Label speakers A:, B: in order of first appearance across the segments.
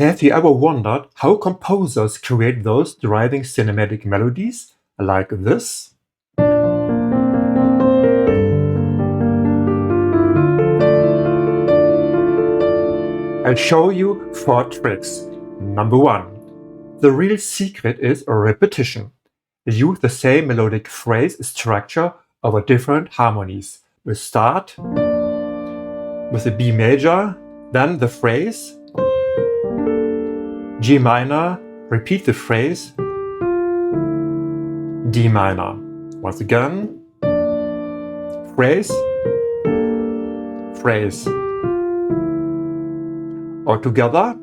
A: Have you ever wondered how composers create those driving cinematic melodies like this? I'll show you 4 tricks. Number 1. The real secret is repetition. Use the same melodic phrase structure over different harmonies. We start with the B major, then the phrase, G minor, repeat the phrase, D minor. Once again, phrase, phrase. All together.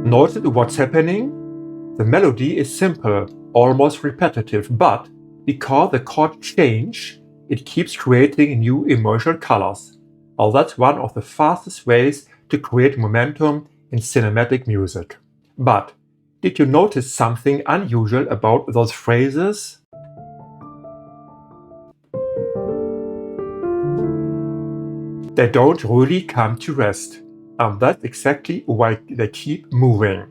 A: Notice what's happening? The melody is simple, almost repetitive, but because the chords change, it keeps creating new emotional colors. Well, that's one of the fastest ways to create momentum in cinematic music. But did you notice something unusual about those phrases? They don't really come to rest, and that's exactly why they keep moving.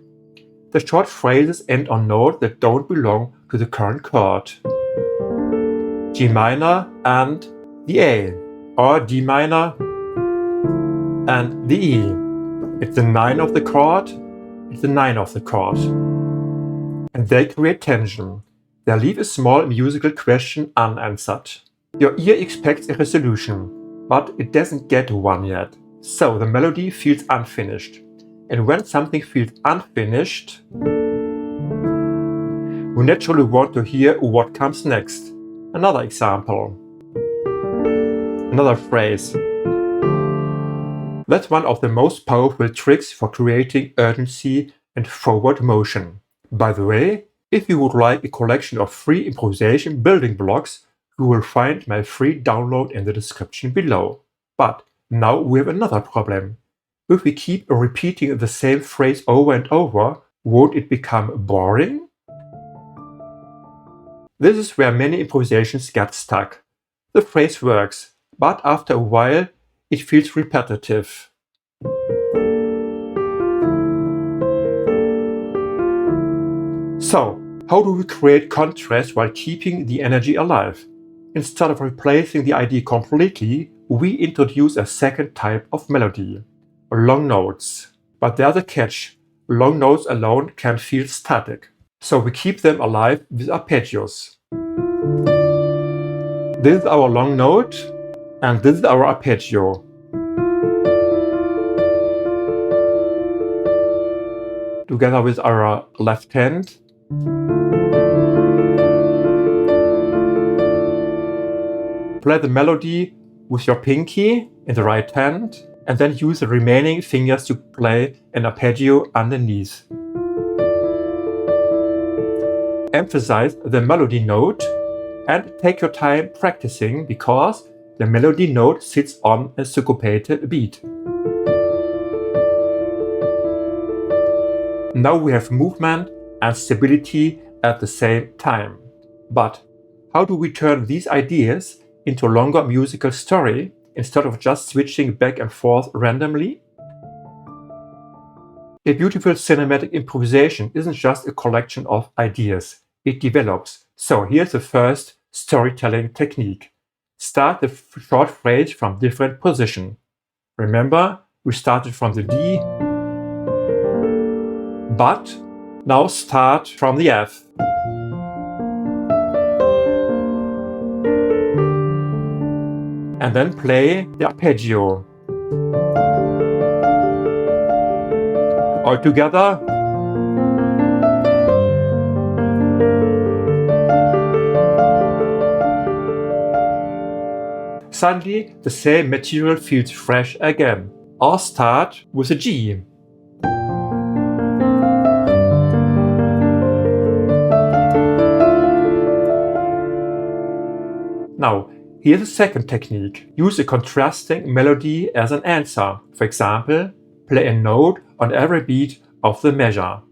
A: The short phrases end on notes that don't belong to the current chord. G minor and the A, or D minor and the E. It's the 9 of the chord, it's the 9 of the chord. And they create tension. They leave a small musical question unanswered. Your ear expects a resolution, but it doesn't get one yet. So the melody feels unfinished. And when something feels unfinished, we naturally want to hear what comes next. Another example. Another phrase. That's one of the most powerful tricks for creating urgency and forward motion. By the way, if you would like a collection of free improvisation building blocks, you will find my free download in the description below. But now we have another problem. If we keep repeating the same phrase over and over, won't it become boring? This is where many improvisations get stuck. The phrase works, but after a while it feels repetitive. So, how do we create contrast while keeping the energy alive? Instead of replacing the idea completely, we introduce a second type of melody. Long notes. But there's a catch. Long notes alone can feel static. So we keep them alive with arpeggios. This is our long note, and this is our arpeggio. Together with our left hand. Play the melody with your pinky in the right hand, and then use the remaining fingers to play an arpeggio underneath. Emphasize the melody note and take your time practicing because the melody note sits on a syncopated beat. Now we have movement and stability at the same time. But how do we turn these ideas into a longer musical story instead of just switching back and forth randomly? A beautiful cinematic improvisation isn't just a collection of ideas, it develops. So here's the first storytelling technique. Start the short phrase from different position. Remember, we started from the D, but now start from the F. And then play the arpeggio. All together. Suddenly, the same material feels fresh again. Or start with a G. Now, here's a second technique. Use a contrasting melody as an answer. For example, play a note on every beat of the measure.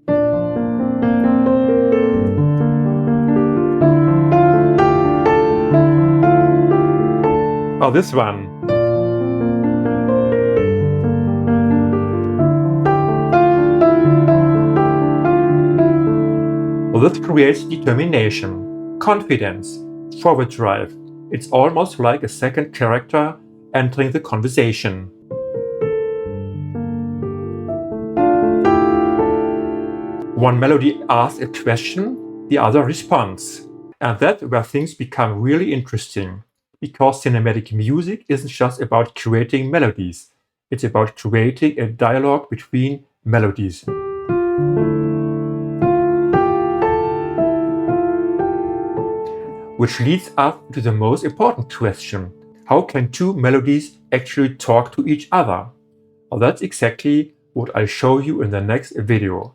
A: Or this one. Well, this creates determination, confidence, forward drive. It's almost like a second character entering the conversation. One melody asks a question, the other responds. And that's where things become really interesting. Because cinematic music isn't just about creating melodies, it's about creating a dialogue between melodies. Which leads us to the most important question. How can two melodies actually talk to each other? Well, that's exactly what I'll show you in the next video.